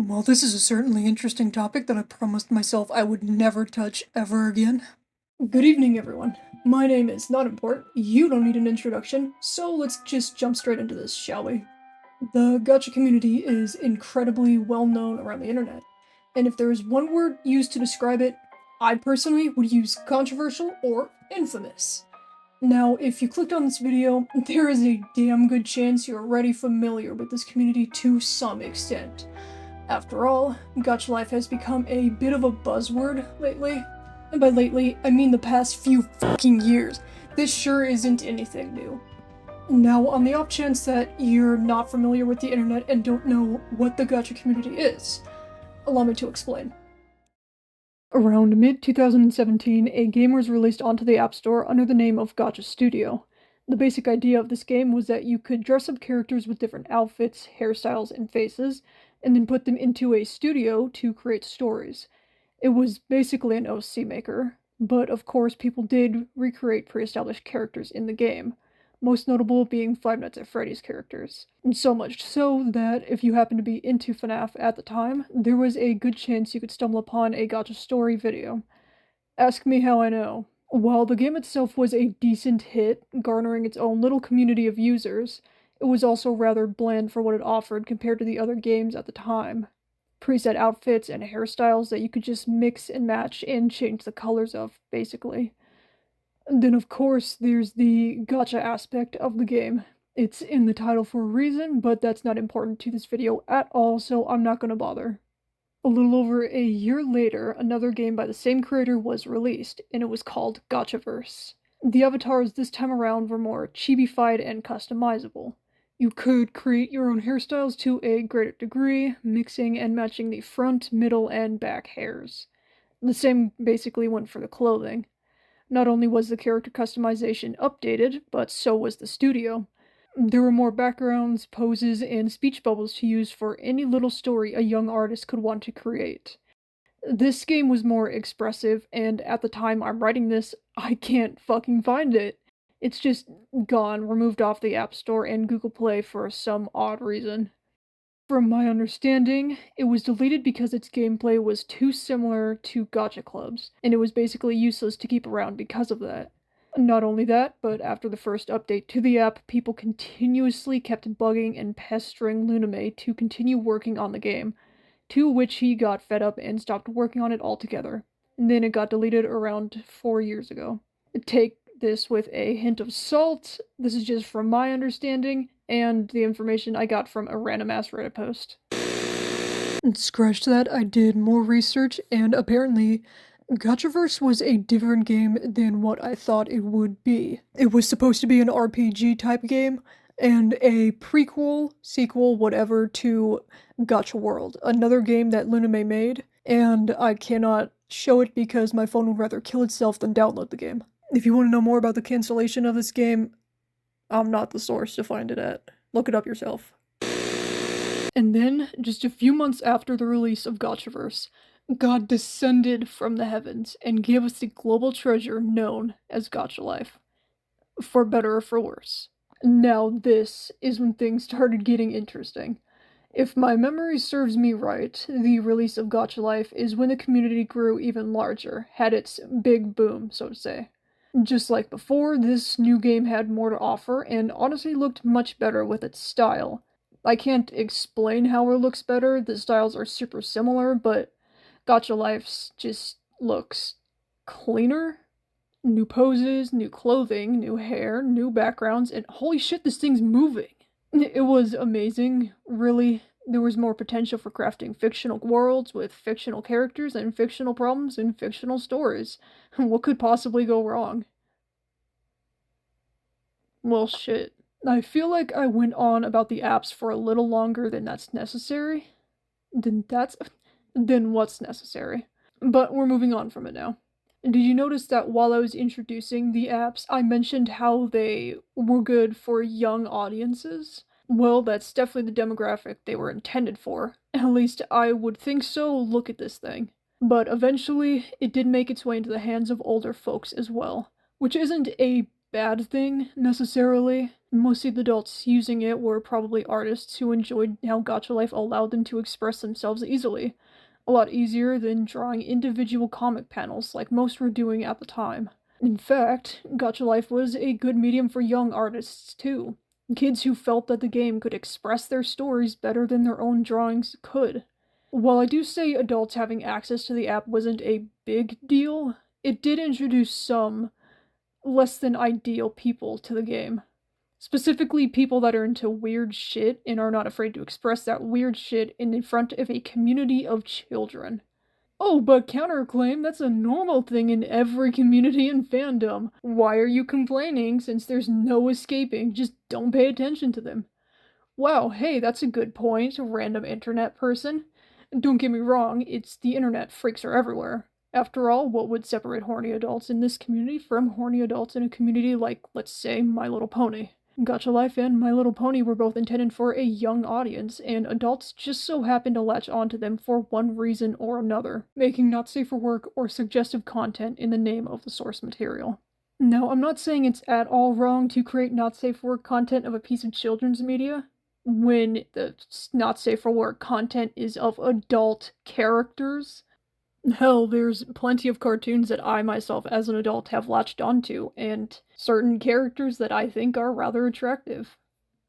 Well, this is a certainly interesting topic that I promised myself I would never touch ever again. Good evening, everyone. My name is not important. You don't need an introduction, so let's just jump straight into this, shall we? The gacha community is incredibly well known around the internet, and if there is one word used to describe it, I personally would use controversial or infamous. Now, if you clicked on this video, there is a damn good chance you're already familiar with this community to some extent. After all, Gacha Life has become a bit of a buzzword lately. And by lately, I mean the past few fucking years. This sure isn't anything new. Now, on the off chance that you're not familiar with the internet and don't know what the gacha community is, allow me to explain. Around mid-2017, a game was released onto the App Store under the name of Gacha Studio. The basic idea of this game was that you could dress up characters with different outfits, hairstyles, and faces, and then put them into a studio to create stories. It was basically an OC maker, but of course people did recreate pre-established characters in the game, most notable being Five Nights at Freddy's characters. And so much so that if you happened to be into FNAF at the time, there was a good chance you could stumble upon a Gacha Story video. Ask me how I know. While the game itself was a decent hit, garnering its own little community of users, it was also rather bland for what it offered compared to the other games at the time. Preset outfits and hairstyles that you could just mix and match and change the colors of, basically. And then of course there's the gacha aspect of the game. It's in the title for a reason, but that's not important to this video at all, so I'm not gonna bother. A little over a year later, another game by the same creator was released, and it was called Gachaverse. The avatars this time around were more chibi-fied and customizable. You could create your own hairstyles to a greater degree, mixing and matching the front, middle, and back hairs. The same basically went for the clothing. Not only was the character customization updated, but so was the studio. There were more backgrounds, poses, and speech bubbles to use for any little story a young artist could want to create. This game was more expressive, and at the time I'm writing this, I can't fucking find it. It's just gone, removed off the App Store and Google Play for some odd reason. From my understanding, it was deleted because its gameplay was too similar to Gacha Clubs, and it was basically useless to keep around because of that. Not only that, but after the first update to the app, people continuously kept bugging and pestering Luname to continue working on the game, to which he got fed up and stopped working on it altogether. And then it got deleted around 4 years ago. Take this with a hint of salt. This is just from my understanding and the information I got from a random ass Reddit post. And scratch that, I did more research, and apparently Gachaverse was a different game than what I thought it would be. It was supposed to be an RPG type game, and a prequel, sequel, whatever, to Gacha World, another game that Luname made, and I cannot show it because my phone would rather kill itself than download the game. If you want to know more about the cancellation of this game, I'm not the source to find it at. Look it up yourself. And then, just a few months after the release of Gachaverse, God descended from the heavens and gave us the global treasure known as Gacha Life. For better or for worse. Now this is when things started getting interesting. If my memory serves me right, the release of Gacha Life is when the community grew even larger, had its big boom, so to say. Just like before, this new game had more to offer and honestly looked much better with its style. I can't explain how it looks better, the styles are super similar, but Gacha Life's just looks cleaner. New poses, new clothing, new hair, new backgrounds, and holy shit, this thing's moving! It was amazing, really. There was more potential for crafting fictional worlds with fictional characters and fictional problems and fictional stories. What could possibly go wrong? Well, shit. I feel like I went on about the apps for a little longer than that's necessary. Then what's necessary? But we're moving on from it now. Did you notice that while I was introducing the apps, I mentioned how they were good for young audiences? Well, that's definitely the demographic they were intended for. At least I would think so, look at this thing. But eventually, it did make its way into the hands of older folks as well. Which isn't a bad thing, necessarily. Most of the adults using it were probably artists who enjoyed how Gacha Life allowed them to express themselves easily. A lot easier than drawing individual comic panels like most were doing at the time. In fact, Gacha Life was a good medium for young artists, too. Kids who felt that the game could express their stories better than their own drawings could. While I do say adults having access to the app wasn't a big deal, it did introduce some less than ideal people to the game. Specifically, people that are into weird shit and are not afraid to express that weird shit in front of a community of children. Oh, but counterclaim, that's a normal thing in every community and fandom. Why are you complaining since there's no escaping? Just don't pay attention to them. Wow, hey, that's a good point, random internet person. Don't get me wrong, it's the internet, freaks are everywhere. After all, what would separate horny adults in this community from horny adults in a community like, let's say, My Little Pony? Gacha Life and My Little Pony were both intended for a young audience, and adults just so happened to latch onto them for one reason or another, making not safe for work or suggestive content in the name of the source material. Now, I'm not saying it's at all wrong to create not safe for work content of a piece of children's media, when the not safe for work content is of adult characters. Hell, there's plenty of cartoons that I myself as an adult have latched onto, and certain characters that I think are rather attractive.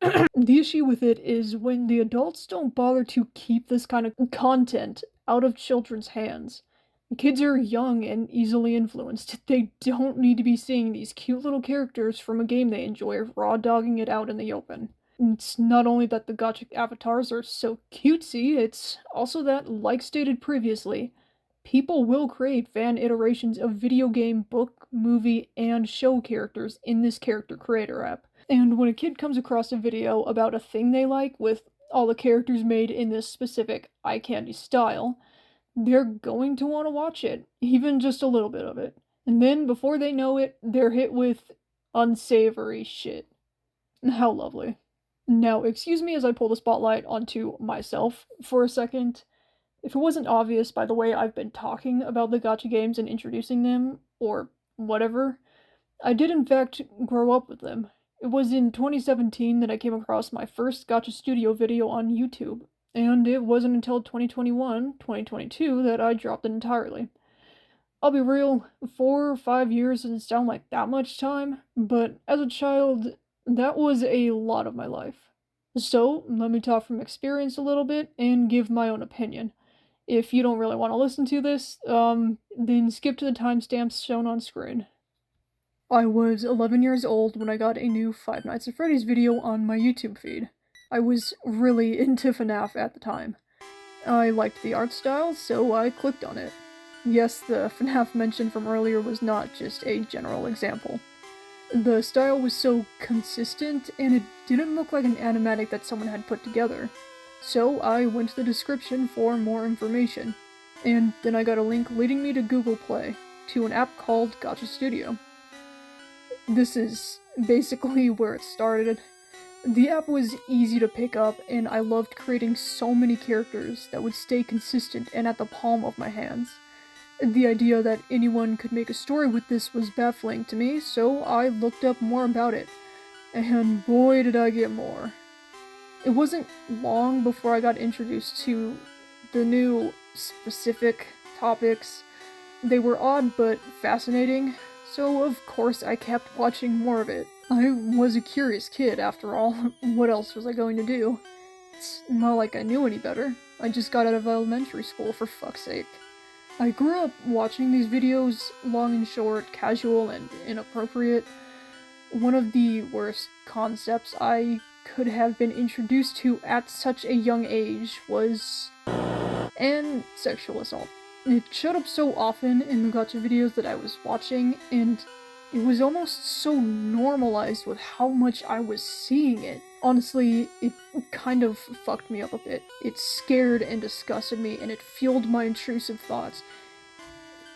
The issue with it is when the adults don't bother to keep this kind of content out of children's hands. Kids are young and easily influenced. They don't need to be seeing these cute little characters from a game they enjoy raw dogging it out in the open. It's not only that the gacha avatars are so cutesy, it's also that, like stated previously, people will create fan iterations of video game, book, movie, and show characters in this character creator app. And when a kid comes across a video about a thing they like with all the characters made in this specific eye candy style, they're going to want to watch it, even just a little bit of it. And then, before they know it, they're hit with unsavory shit. How lovely. Now, excuse me as I pull the spotlight onto myself for a second. If it wasn't obvious by the way I've been talking about the gacha games and introducing them, or whatever, I did in fact grow up with them. It was in 2017 that I came across my first Gacha Studio video on YouTube, and it wasn't until 2021-2022 that I dropped it entirely. I'll be real, 4 or 5 years doesn't sound like that much time, but as a child, that was a lot of my life. So, let me talk from experience a little bit and give my own opinion. If you don't really want to listen to this, then skip to the timestamps shown on screen. I was 11 years old when I got a new Five Nights at Freddy's video on my YouTube feed. I was really into FNAF at the time. I liked the art style, so I clicked on it. Yes, the FNAF mentioned from earlier was not just a general example. The style was so consistent, and it didn't look like an animatic that someone had put together. So I went to the description for more information, and then I got a link leading me to Google Play, to an app called Gacha Studio. This is basically where it started. The app was easy to pick up, and I loved creating so many characters that would stay consistent and at the palm of my hands. The idea that anyone could make a story with this was baffling to me, so I looked up more about it. And boy did I get more. It wasn't long before I got introduced to the new specific topics. They were odd but fascinating, so of course I kept watching more of it. I was a curious kid, after all. What else was I going to do? It's not like I knew any better. I just got out of elementary school, for fuck's sake. I grew up watching these videos, long and short, casual and inappropriate. One of the worst concepts I could have been introduced to at such a young age was sexual assault. It showed up so often in the gacha videos that I was watching, and it was almost so normalized with how much I was seeing it. Honestly, it kind of fucked me up a bit. It scared and disgusted me, and it fueled my intrusive thoughts.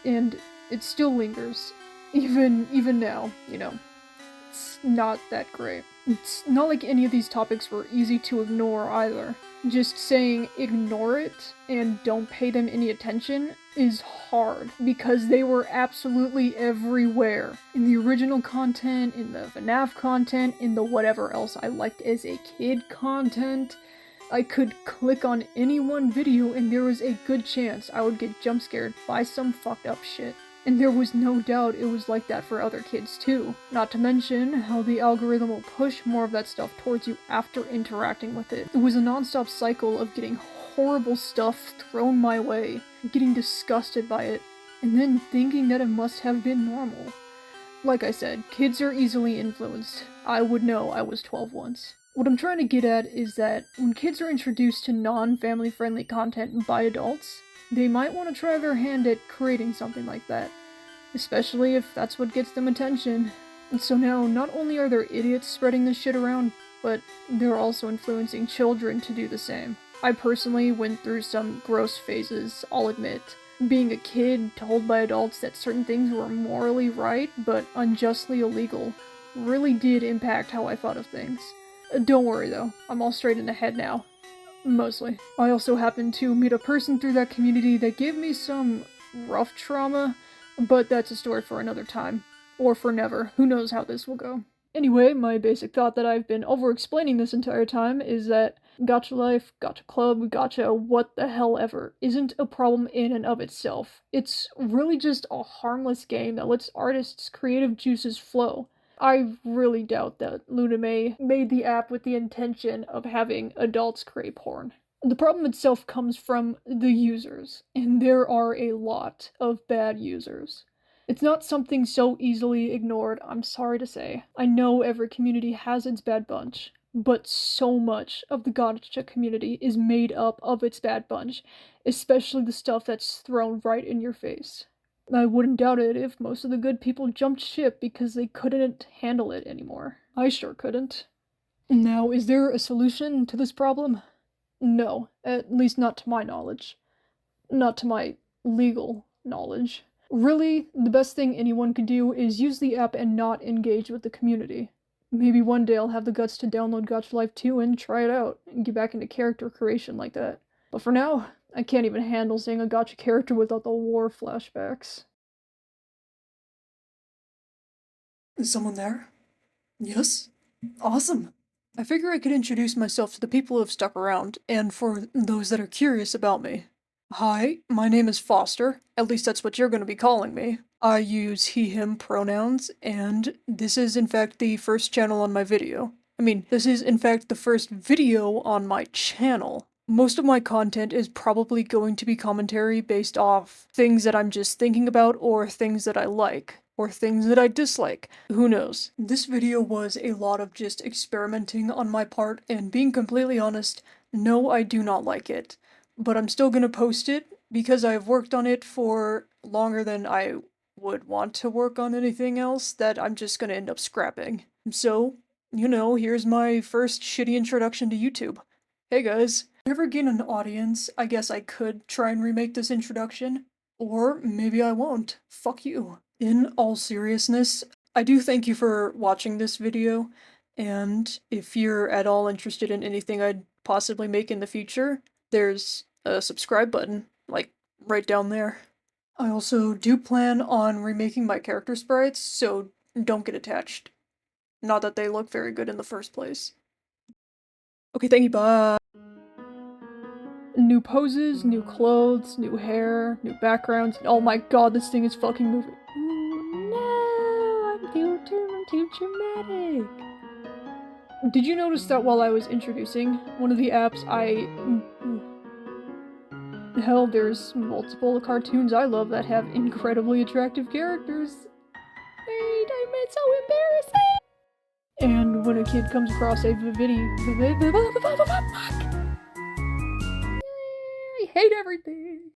And still lingers. Even now, you know. It's not that great. It's not like any of these topics were easy to ignore either. Just saying ignore it and don't pay them any attention is hard, because they were absolutely everywhere. In the original content, in the FNAF content, in the whatever else I liked as a kid content. I could click on any one video and there was a good chance I would get jump scared by some fucked up shit. And there was no doubt it was like that for other kids too. Not to mention how the algorithm will push more of that stuff towards you after interacting with it. It was a non-stop cycle of getting horrible stuff thrown my way, getting disgusted by it, and then thinking that it must have been normal. Like I said, kids are easily influenced. I would know I was 12 once. What I'm trying to get at is that when kids are introduced to non-family friendly content by adults, they might want to try their hand at creating something like that, especially if that's what gets them attention. And so now, not only are there idiots spreading this shit around, but they're also influencing children to do the same. I personally went through some gross phases, I'll admit. Being a kid told by adults that certain things were morally right, but unjustly illegal, really did impact how I thought of things. Don't worry though, I'm all straight in the head now. Mostly. I also happened to meet a person through that community that gave me some rough trauma, but that's a story for another time. Or for never. Who knows how this will go. Anyway, my basic thought that I've been over-explaining this entire time is that Gacha Life, Gacha Club, Gacha what the hell ever isn't a problem in and of itself. It's really just a harmless game that lets artists' creative juices flow. I really doubt that Luname made the app with the intention of having adults create porn. The problem itself comes from the users, and there are a lot of bad users. It's not something so easily ignored, I'm sorry to say. I know every community has its bad bunch, but so much of the Gacha community is made up of its bad bunch, especially the stuff that's thrown right in your face. I wouldn't doubt it if most of the good people jumped ship because they couldn't handle it anymore. I sure couldn't. Now, is there a solution to this problem? No, at least not to my knowledge. Not to my legal knowledge. Really, the best thing anyone could do is use the app and not engage with the community. Maybe one day I'll have the guts to download Gacha Life 2 and try it out, and get back into character creation like that. But for now, I can't even handle seeing a gacha character without the war flashbacks. Is someone there? Yes? Awesome! I figure I could introduce myself to the people who have stuck around, and for those that are curious about me. Hi, my name is Foster, at least that's what you're going to be calling me. I use he/him pronouns, and this is in fact the first channel on my video. This is in fact the first video on my channel. Most of my content is probably going to be commentary based off things that I'm just thinking about, or things that I like, or things that I dislike. Who knows? This video was a lot of just experimenting on my part, and being completely honest, no, I do not like it. But I'm still gonna post it, because I've worked on it for longer than I would want to work on anything else that I'm just gonna end up scrapping. So, here's my first shitty introduction to YouTube. Hey guys. If I ever gain an audience, I guess I could try and remake this introduction. Or maybe I won't. Fuck you. In all seriousness, I do thank you for watching this video, and if you're at all interested in anything I'd possibly make in the future, there's a subscribe button, like, right down there. I also do plan on remaking my character sprites, so don't get attached. Not that they look very good in the first place. Okay, thank you, bye! New poses, new clothes, new hair, new backgrounds. Oh my god, this thing is fucking moving. No, I'm too dramatic. Did you notice that while I was introducing one of the apps, hell, there's multiple cartoons I love that have incredibly attractive characters. Wait, it's so embarrassing! And when a kid comes across a video, I hate everything.